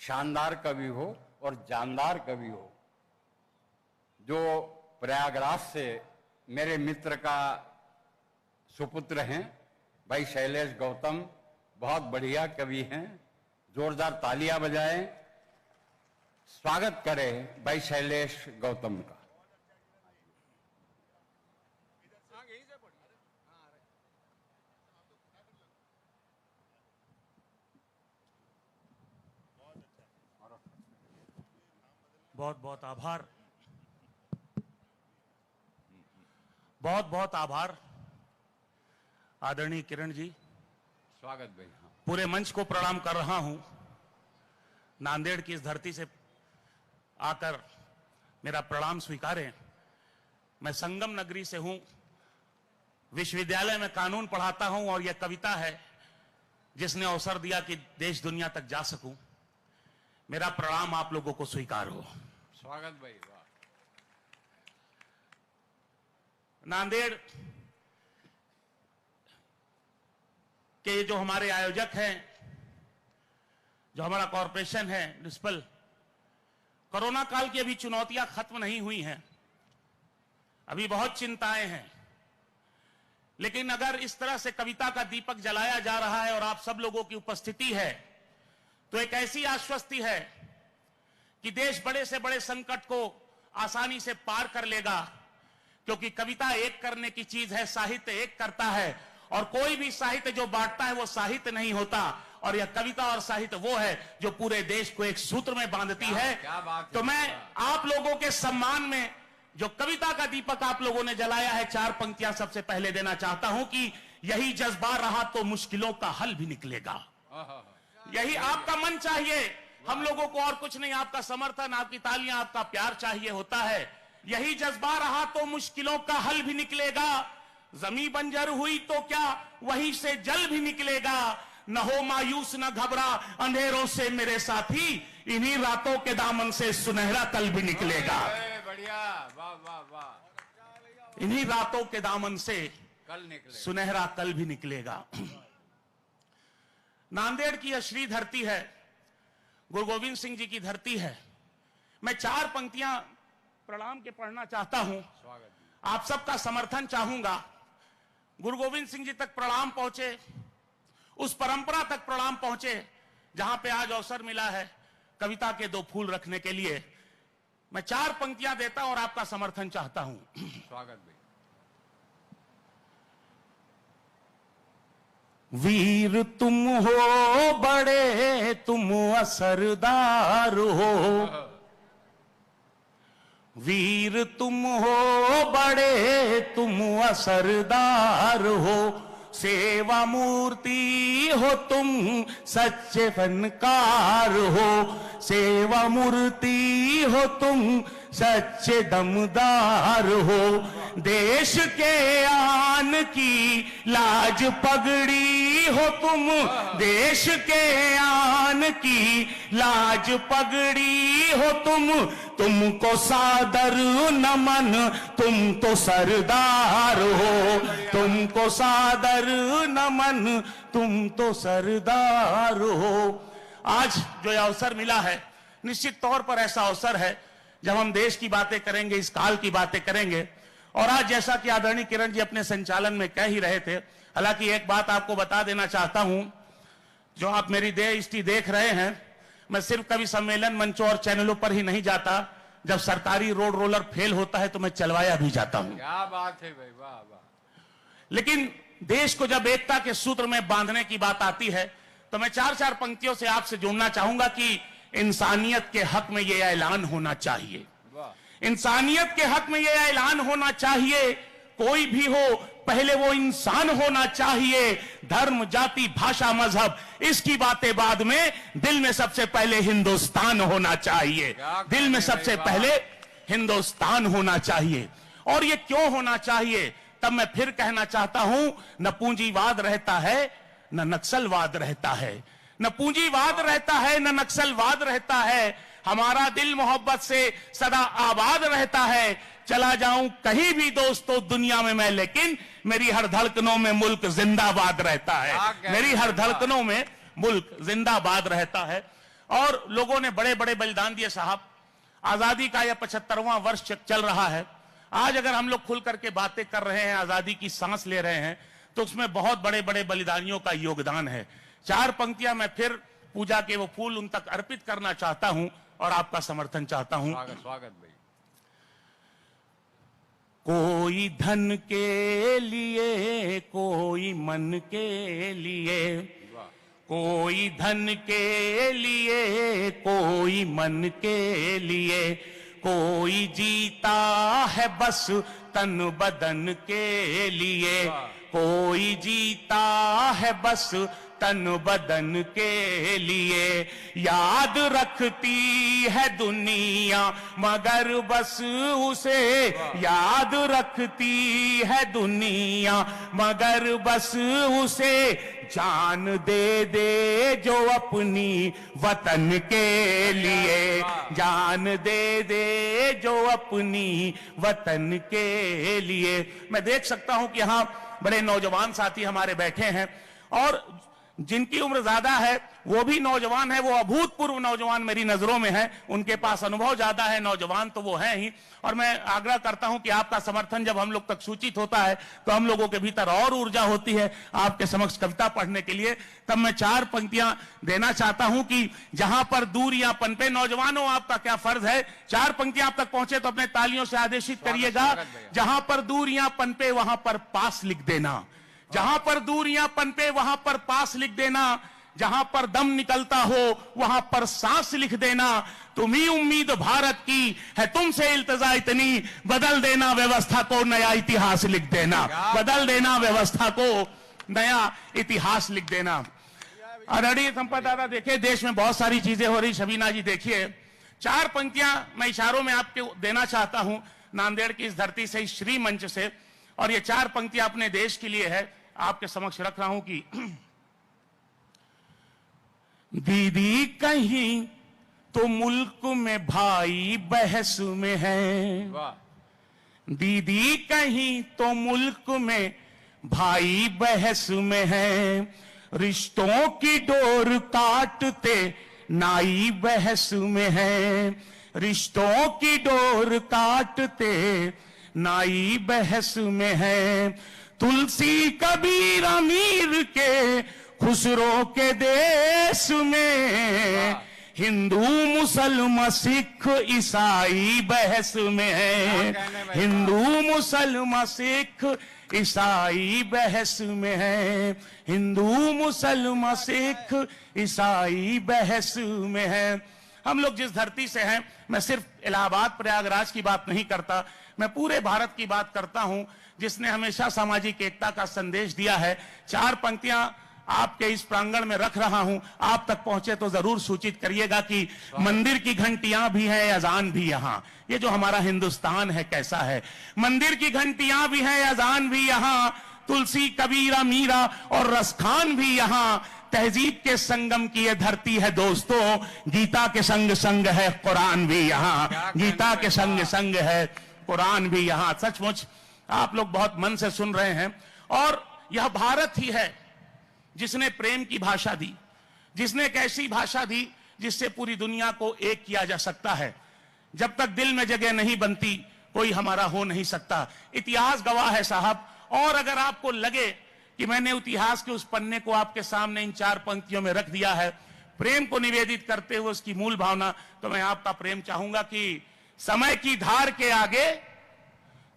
शानदार कवि हो और जानदार कवि हो, जो प्रयागराज से मेरे मित्र का सुपुत्र हैं भाई शैलेश गौतम, बहुत बढ़िया कवि हैं। जोरदार तालियां बजाएं, स्वागत करें भाई शैलेश गौतम का। बहुत बहुत आभार, बहुत बहुत आभार आदरणीय किरण जी। स्वागत भाई। हाँ। पूरे मंच को प्रणाम कर रहा हूं। नांदेड़ की इस धरती से आकर मेरा प्रणाम स्वीकारें। मैं संगम नगरी से हूं, विश्वविद्यालय में कानून पढ़ाता हूं और यह कविता है जिसने अवसर दिया कि देश दुनिया तक जा सकूं। मेरा प्रणाम आप लोगों को स्वीकार हो। स्वागत भाई। वाह। नांदेड़ के जो हमारे आयोजक हैं, जो हमारा कॉरपोरेशन है म्युनिसिपल, कोरोना काल की अभी चुनौतियां खत्म नहीं हुई हैं, अभी बहुत चिंताएं हैं, लेकिन अगर इस तरह से कविता का दीपक जलाया जा रहा है और आप सब लोगों की उपस्थिति है, तो एक ऐसी आश्वस्ति है कि देश बड़े से बड़े संकट को आसानी से पार कर लेगा, क्योंकि कविता एक करने की चीज है, साहित्य एक करता है, और कोई भी साहित्य जो बांटता है वो साहित्य नहीं होता, और यह कविता और साहित्य वो है जो पूरे देश को एक सूत्र में बांधती है। तो मैं आप लोगों के सम्मान में जो कविता का दीपक आप लोगों ने जलाया है, 4 पंक्तियां सबसे पहले देना चाहता हूं कि यही जज्बा रहा तो मुश्किलों का हल भी निकलेगा। यही आपका मन चाहिए, हम लोगों को और कुछ नहीं, आपका समर्थन, आपकी तालियां, आपका प्यार चाहिए होता है। यही जज्बा रहा तो मुश्किलों का हल भी निकलेगा। जमीन बंजर हुई तो क्या वहीं से जल भी निकलेगा। न हो मायूस न घबरा अंधेरों से मेरे साथी, इन्हीं रातों के दामन से सुनहरा कल भी निकलेगा। बढ़िया, वाह वाह वाह। इन्हीं रातों के दामन से कल निकलेगा, सुनहरा कल भी निकलेगा। नांदेड़ की यह श्री धरती है, गुरु गोविंद सिंह जी की धरती है। मैं 4 पंक्तियां प्रणाम के पढ़ना चाहता हूं। आप सबका समर्थन चाहूंगा। गुरु गोविंद सिंह जी तक प्रणाम पहुंचे, उस परंपरा तक प्रणाम पहुंचे जहां पे आज अवसर मिला है कविता के 2 फूल रखने के लिए। मैं 4 पंक्तियां देता और आपका समर्थन चाहता हूं। स्वागत भाई। वीर तुम हो बड़े, तुम असरदार हो। वीर तुम हो बड़े, तुम असरदार हो। सेवा मूर्ति हो तुम, सच्चे फनकार हो। सेवा मूर्ति हो तुम, सच्चे दमदार हो। देश के आन की लाज पगड़ी हो तुम। देश के आन की लाज पगड़ी हो तुम। तुमको सादर नमन, तुम तो सरदार हो। तुमको सादर नमन, तुम तो सरदार हो। आज जो अवसर मिला है, निश्चित तौर पर ऐसा अवसर है जब हम देश की बातें करेंगे, इस काल की बातें करेंगे। और आज जैसा कि आदरणीय किरण जी अपने संचालन में कह ही रहे थे, हालांकि एक बात आपको बता देना चाहता हूं, जो आप मेरी दृष्टि देख रहे हैं, मैं सिर्फ कवि सम्मेलन मंचों और चैनलों पर ही नहीं जाता, जब सरकारी रोड रोलर फेल होता है तो मैं चलवाया भी जाता हूं। क्या बात है भाई, वाह वाह। लेकिन देश को जब एकता के सूत्र में बांधने की बात आती है, तो मैं 4 पंक्तियों से आपसे जोड़ना चाहूंगा कि इंसानियत के हक में यह ऐलान होना चाहिए। इंसानियत के हक में यह ऐलान होना चाहिए, कोई भी हो पहले वो इंसान होना चाहिए। धर्म, जाति, भाषा, मजहब, इसकी बातें बाद में, दिल में सबसे पहले हिंदुस्तान होना चाहिए। दिल में सबसे पहले हिंदुस्तान होना चाहिए। और ये क्यों होना चाहिए, तब मैं फिर कहना चाहता हूं, न पूंजीवाद रहता है न नक्सलवाद रहता है। न पूंजीवाद रहता है न नक्सलवाद रहता है। हमारा दिल मोहब्बत से सदा आबाद रहता है। चला जाऊं कहीं भी दोस्तों दुनिया में मैं, लेकिन मेरी हर धड़कनों में मुल्क जिंदाबाद रहता है। मेरी हर धड़कनों में मुल्क जिंदाबाद रहता है। और लोगों ने बड़े बड़े बलिदान दिए साहब। आजादी का यह 75वां वर्ष चल रहा है। आज अगर हम लोग खुल करके बातें कर रहे हैं, आजादी की सांस ले रहे हैं, तो उसमें बहुत बड़े बड़े बलिदानियों का योगदान है। 4 पंक्तियां मैं फिर पूजा के वो फूल उन तक अर्पित करना चाहता हूं और आपका समर्थन चाहता हूं। स्वागत भाई। कोई धन के लिए, कोई मन के लिए, कोई धन के लिए, कोई मन के लिए, कोई जीता है बस तन बदन के लिए, कोई जीता है बस तन बदन के लिए। याद रखती है दुनिया मगर बस उसे, याद रखती है दुनिया मगर बस उसे, जान दे दे जो अपनी वतन के लिए, जान दे दे जो अपनी वतन के लिए। मैं देख सकता हूं कि यहां बड़े नौजवान साथी हमारे बैठे हैं और जिनकी उम्र ज्यादा है वो भी नौजवान है, वो अभूतपूर्व नौजवान मेरी नजरों में है। उनके पास अनुभव ज्यादा है, नौजवान तो वो है ही। और मैं आग्रह करता हूं कि आपका समर्थन जब हम लोग तक सूचित होता है तो हम लोगों के भीतर और ऊर्जा होती है आपके समक्ष कविता पढ़ने के लिए। तब मैं 4 पंक्तियां देना चाहता हूं कि जहां पर दूरियां पनपे, नौजवानों आपका क्या फर्ज है, 4 पंक्तियां आप तक पहुंचे तो अपने तालियों से आदेशित करिएगा। जहां पर दूरियां पनपे वहां पर पास लिख देना, जहां पर दूरियां पनपे वहां पर पास लिख देना, जहां पर दम निकलता हो वहां पर सांस लिख देना। तुम्ही उम्मीद भारत की है, तुमसे इल्तजा इतनी, बदल देना व्यवस्था को नया इतिहास लिख देना, बदल देना व्यवस्था को नया इतिहास लिख देना। आदरणीय संपतदाता, देखिए देश में बहुत सारी चीजें हो रही। शबीना जी देखिए, 4 पंक्तियां मैं इशारों में आपको देना चाहता हूं नांदेड़ की इस धरती से, इस श्री मंच से। और ये 4 पंक्तियां अपने देश के लिए है, आपके समक्ष रख रहा हूं कि दीदी कहीं तो मुल्क में भाई बहस में है, दीदी कहीं तो मुल्क में भाई बहस में है, रिश्तों की डोर काटते नाई बहस में है, रिश्तों की डोर काटते नाई बहस में है। तुलसी कबीर अमीर के खुसरो के देश में, हिंदू मुसलमान सिख ईसाई बहस में है, हिंदू मुसलमान सिख ईसाई बहस में है, हिंदू मुसलमान सिख ईसाई बहस में है। हम लोग जिस धरती से हैं, मैं सिर्फ इलाहाबाद प्रयागराज की बात नहीं करता, मैं पूरे भारत की बात करता हूं जिसने हमेशा सामाजिक एकता का संदेश दिया है। 4 पंक्तियां आपके इस प्रांगण में रख रहा हूं, आप तक पहुंचे तो जरूर सूचित करिएगा कि मंदिर की घंटियां भी हैं, अजान भी यहां। ये जो हमारा हिंदुस्तान है कैसा है, मंदिर की घंटियां भी हैं, अजान भी यहां, तुलसी कबीरा मीरा और रसखान भी यहां। तहजीब के संगम की ये धरती है दोस्तों, गीता के संग संग है कुरान भी यहां, गीता के संग संग है कुरान भी यहां। सचमुच आप लोग बहुत मन से सुन रहे हैं। और यह भारत ही है जिसने प्रेम की भाषा दी, जिसने एक ऐसी भाषा दी जिससे पूरी दुनिया को एक किया जा सकता है। जब तक दिल में जगह नहीं बनती कोई हमारा हो नहीं सकता। इतिहास गवाह है साहब। और अगर आपको लगे कि मैंने इतिहास के उस पन्ने को आपके सामने इन 4 पंक्तियों में रख दिया है, प्रेम को निवेदित करते हुए उसकी मूल भावना, तो मैं आपका प्रेम चाहूंगा कि समय की धार के आगे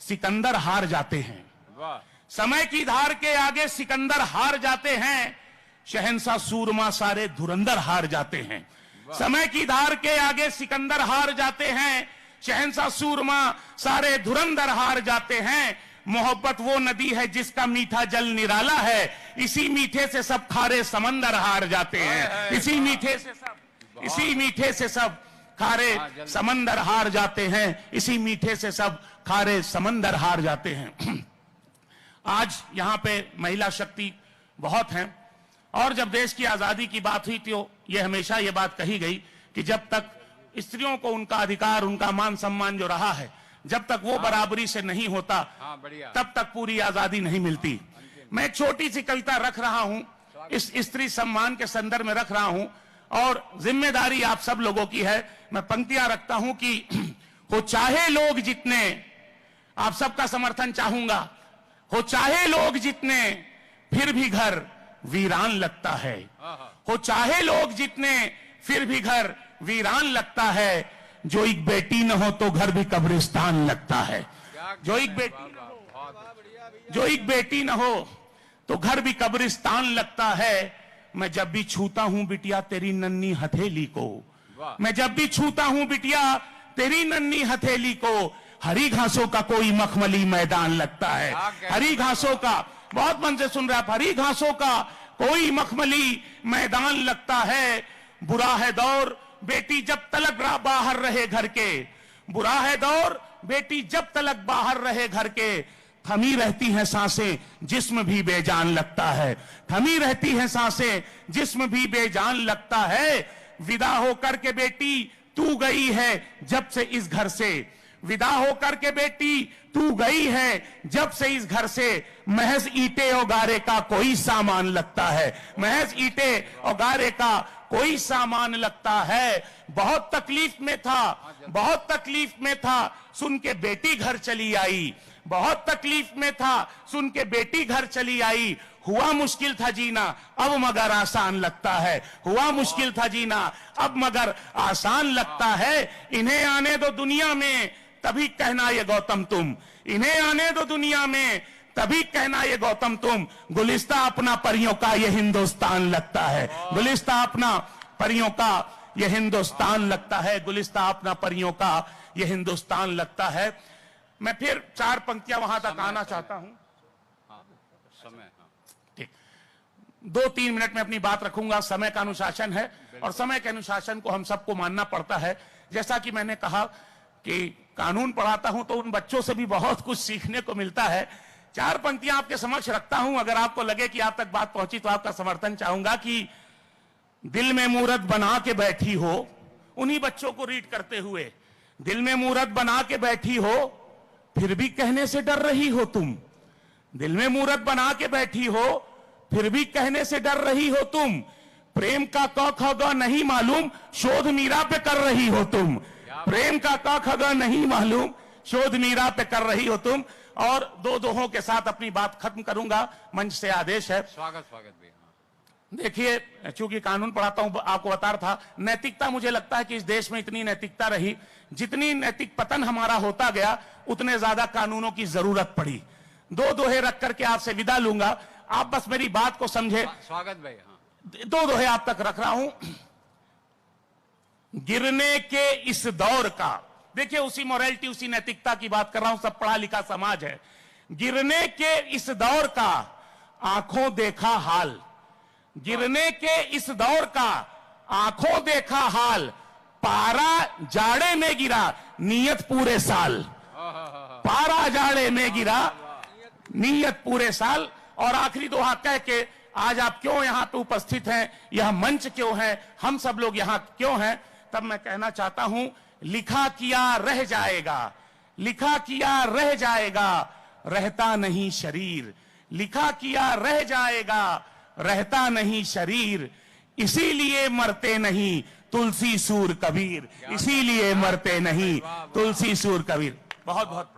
सिकंदर हार जाते हैं, समय की धार के आगे सिकंदर हार जाते हैं, शहंशाह सूरमा सारे धुरंधर हार जाते हैं। समय की धार के आगे सिकंदर हार जाते हैं, शहंशाह सूरमा सारे धुरंधर हार जाते हैं। मोहब्बत वो नदी है जिसका मीठा जल निराला है, इसी मीठे से सब खारे समंदर हार जाते हैं, इसी मीठे से सब खारे समंदर हार जाते हैं, इसी मीठे से सब खारे समंदर हार जाते हैं। आज यहां पे महिला शक्ति बहुत है और जब देश की आजादी की बात हुई तो ये हमेशा ये बात कही गई कि जब तक स्त्रियों को उनका अधिकार, उनका मान सम्मान जो रहा है, जब तक वो बराबरी से नहीं होता तब तक पूरी आजादी नहीं मिलती। मैं एक छोटी सी कविता रख रहा हूं, इस स्त्री सम्मान के संदर्भ में रख रहा हूं। और जिम्मेदारी आप सब लोगों की है। मैं पंक्तियां रखता हूं कि हो चाहे लोग जितने, आप सबका समर्थन चाहूंगा, हो चाहे लोग जितने फिर भी घर वीरान लगता है, हो चाहे लोग जितने फिर भी घर वीरान लगता है, जो एक बेटी न हो तो घर भी कब्रिस्तान लगता है, जो एक बेटी न हो तो घर भी कब्रिस्तान लगता है। मैं जब भी छूता हूं बिटिया तेरी नन्ही हथेली को, मैं जब भी छूता हूं बिटिया तेरी नन्ही हथेली को, हरी घासों का कोई मखमली मैदान लगता है, हरी घासों का, बहुत मन से सुन रहे आप, हरी घासों का कोई मखमली मैदान लगता है। बुरा है दौर बेटी जब तलक बाहर रहे घर के, बुरा है दौर बेटी जब तलक बाहर रहे घर के, थमी रहती हैं सांसें जिस्म भी बेजान लगता है, थमी रहती हैं सांसें जिस्म भी बेजान लगता है। विदा होकर के बेटी तू गई है जब से इस घर से, विदा होकर के बेटी तू गई है जब से इस घर से, महज ईंटे और गारे का कोई सामान लगता है, महज ईंटे और गारे का कोई सामान लगता है। बहुत तकलीफ में था, बहुत तकलीफ में था, सुन के बेटी घर चली आई, बहुत तकलीफ में था, सुन के बेटी घर चली आई। हुआ मुश्किल था जीना अब मगर आसान लगता है, हुआ मुश्किल था जीना अब मगर आसान लगता है। इन्हें आने दो दुनिया में तभी कहना ये गौतम तुम, इन्हें आने दो दुनिया में तभी कहना ये गौतम तुम, गुलिस्ता अपना परियों का ये हिंदुस्तान लगता है, गुलिस्ता अपना परियों का ये हिंदुस्तान लगता है, गुलिस्ता अपना परियों का ये हिंदुस्तान लगता है। मैं फिर 4 पंक्तियां वहां तक आना चाहता हूं, ठीक, 2-3 मिनट में अपनी बात रखूंगा। समय का अनुशासन है और समय के अनुशासन को हम सबको मानना पड़ता है। जैसा कि मैंने कहा कि कानून पढ़ाता हूं तो उन बच्चों से भी बहुत कुछ सीखने को मिलता है। 4 पंक्तियां आपके समक्ष रखता हूं, अगर आपको लगे कि आप तक बात पहुंची तो आपका समर्थन चाहूंगा कि दिल में मूरत बना के बैठी हो, उन्हीं बच्चों को रीड करते हुए, दिल में मूरत बना के बैठी हो फिर भी कहने से डर रही हो तुम, दिल में मूरत बना के बैठी हो फिर भी कहने से डर रही हो तुम, प्रेम का क ख ग नहीं मालूम शोध मीरा पे कर रही हो तुम, प्रेम का क ख ग नहीं मालूम शोध मीरा पे कर रही हो तुम। और 2 दोहों के साथ अपनी बात खत्म करूंगा, मंच से आदेश है। स्वागत भी। देखिए, चूंकि कानून पढ़ाता हूं, आपको बता रहा था, नैतिकता, मुझे लगता है कि इस देश में इतनी नैतिकता रही, जितनी नैतिक पतन हमारा होता गया उतने ज्यादा कानूनों की जरूरत पड़ी। 2 दोहे रख करके आपसे विदा लूंगा, आप बस मेरी बात को समझे। स्वागत भाई। हाँ, 2 दोहे आप तक रख रहा हूं। गिरने के इस दौर का, देखिए उसी मोरालिटी, उसी नैतिकता की बात कर रहा हूं, सब पढ़ा लिखा समाज है। गिरने के इस दौर का आंखों देखा हाल, गिरने के इस दौर का आंखों देखा हाल, पारा जाड़े में गिरा नियत पूरे साल, पारा जाड़े में गिरा नियत पूरे साल। और आखिरी दोहा कह के आज आप क्यों यहां पे उपस्थित हैं, यह मंच क्यों है, हम सब लोग यहां क्यों हैं, तब मैं कहना चाहता हूं, लिखा किया रह जाएगा, लिखा किया रह जाएगा, रहता नहीं शरीर, लिखा किया रह जाएगा, रहता नहीं शरीर, इसीलिए मरते नहीं तुलसी सूर कबीर, इसीलिए मरते नहीं तुलसी सूर कबीर। बहुत बहुत